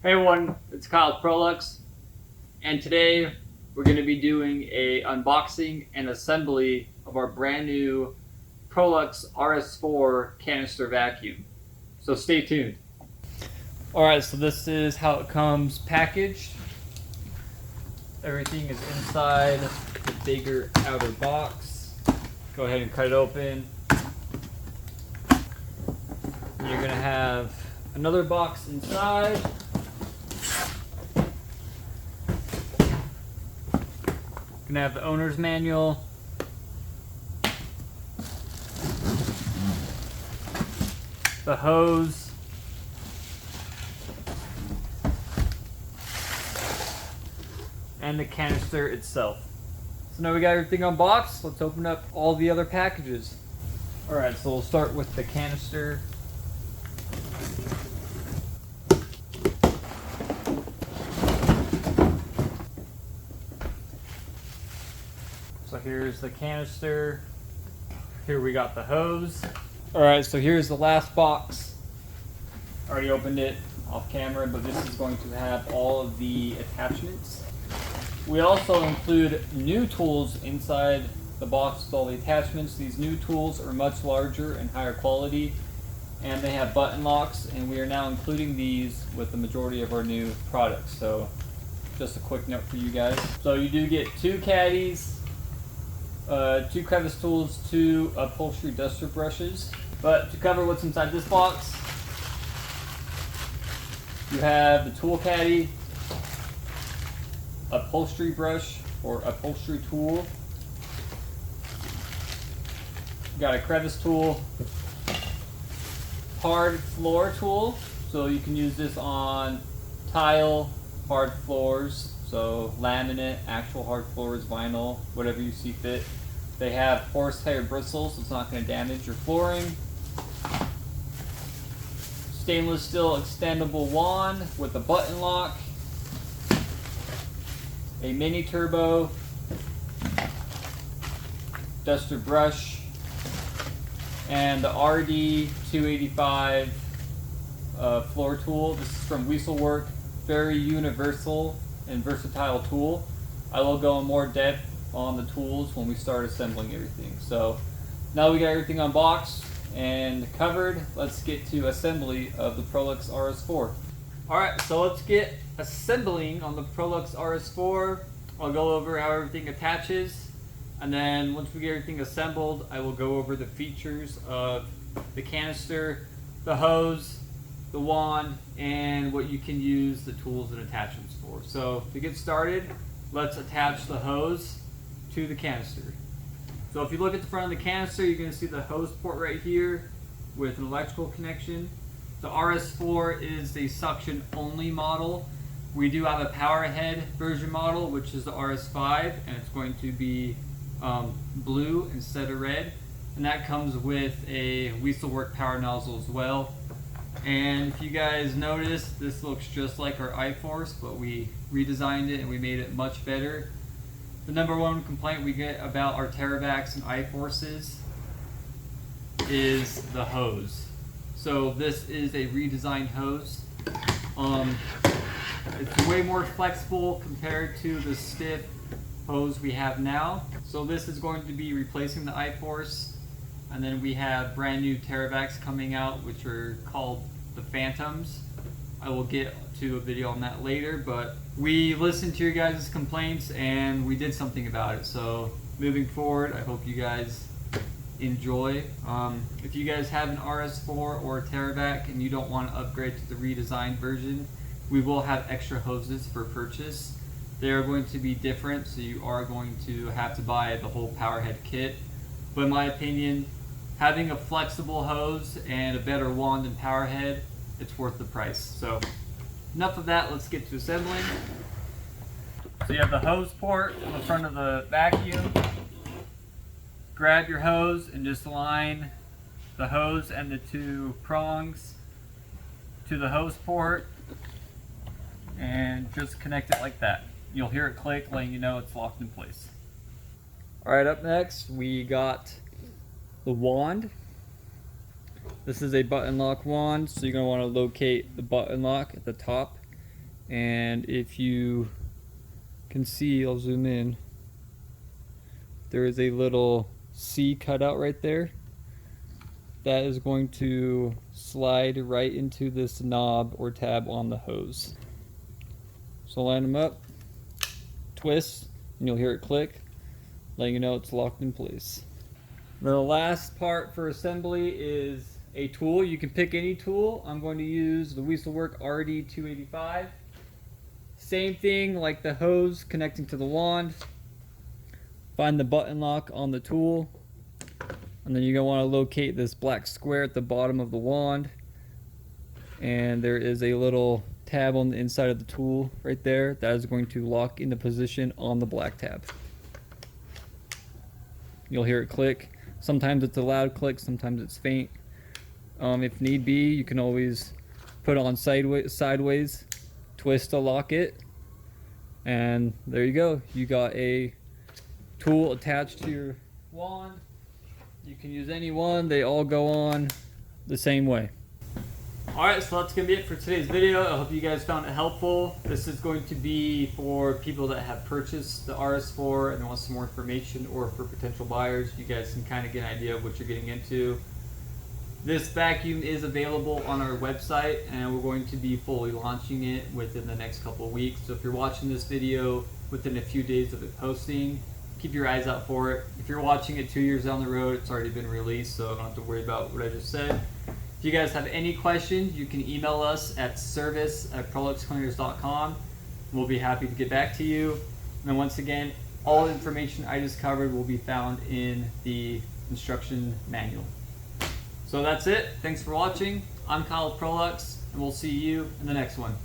Hey everyone, it's Kyle Prolux, and today we're going to be doing a unboxing and assembly of our brand new Prolux RS4 Canister vacuum. So stay tuned. Alright, so this is how it comes packaged. Everything is inside the bigger outer box. Go ahead and cut it open. You're going to have another box inside. Gonna have the owner's manual, the hose, and the canister itself. So now we got everything unboxed. Let's open up all the other packages. Alright, so we'll start with the canister. So here's the canister. Here we got the hose. Alright, so here's the last box. Already opened it off camera, but this is going to have all of the attachments. We also include new tools inside the box with all the attachments. These new tools are much larger and higher quality, and they have button locks, and we are now including these with the majority of our new products. So just a quick note for you guys. So you do get 2 caddies, 2 crevice tools, 2 upholstery duster brushes. But to cover what's inside this box, you have the tool caddy, upholstery brush or upholstery tool. You got a crevice tool, hard floor tool, so you can use this on tile, hard floors. So laminate, actual hard floors, vinyl, whatever you see fit. They have horsehair bristles, so it's not going to damage your flooring. Stainless steel extendable wand with a button lock. A mini turbo. Duster brush. And the RD285 floor tool. This is from Weaselwork. Very universal and versatile tool. I will go in more depth on the tools when we start assembling everything. So now we got everything unboxed and covered. Let's get to assembly of the Prolux RS4. Alright, so let's get assembling on the Prolux RS4. I'll go over how everything attaches, and then once we get everything assembled, I will go over the features of the canister, the hose, the wand, and what you can use the tools and attachments for. So to get started, let's attach the hose to the canister. So if you look at the front of the canister, you're going to see the hose port right here with an electrical connection. The RS4 is the suction only model. We do have a power head version model, which is the RS5, and it's going to be blue instead of red, and that comes with a Weaselwork power nozzle as well. And if you guys notice, this looks just like our iForce, but we redesigned it and we made it much better. The #1 complaint we get about our TerraVacs and iForces is the hose. So this is a redesigned hose. It's way more flexible compared to the stiff hose we have now. So this is going to be replacing the iForce. And then we have brand new TerraVacs coming out, which are called the Phantoms. I will get to a video on that later, but we listened to your guys' complaints and we did something about it. So moving forward, I hope you guys enjoy. If you guys have an RS4 or a TerraVac and you don't want to upgrade to the redesigned version, we will have extra hoses for purchase. They are going to be different, so you are going to have to buy the whole power head kit. But in my opinion, having a flexible hose and a better wand and power head, it's worth the price. So enough of that, let's get to assembling. So you have the hose port on the front of the vacuum. Grab your hose and just align the hose and the 2 prongs to the hose port and just connect it like that. You'll hear it click, letting you know it's locked in place. Alright, up next we got the wand. This is a button lock wand, so you're going to want to locate the button lock at the top And if you can see, I'll zoom in, there is a little C cutout right there. That is going to slide right into this knob or tab on the hose. So line them up, twist, and you'll hear it click, letting you know it's locked in place. The last part for assembly is a tool. You can pick any tool. I'm going to use the Wieselwerk RD285. Same thing like the hose connecting to the wand. Find the button lock on the tool, and then you're going to want to locate this black square at the bottom of the wand, and there is a little tab on the inside of the tool right there that is going to lock into position on the black tab. You'll hear it click. Sometimes it's a loud click, sometimes it's faint. If need be, you can always put it on sideways, twist to lock it, and there you go. You got a tool attached to your wand. You can use any one, they all go on the same way. Alright, so that's going to be it for today's video. I hope you guys found it helpful. This is going to be for people that have purchased the RS4 and want some more information, or for potential buyers. You guys can kind of get an idea of what you're getting into. This vacuum is available on our website, and we're going to be fully launching it within the next couple of weeks. So if you're watching this video within a few days of it posting, keep your eyes out for it. If you're watching it 2 years down the road, it's already been released, so I don't have to worry about what I just said. If you guys have any questions, you can email us at service@proluxcleaners.com. We'll be happy to get back to you. And then once again, all the information I just covered will be found in the instruction manual. So that's it. Thanks for watching. I'm Kyle Prolux, and we'll see you in the next one.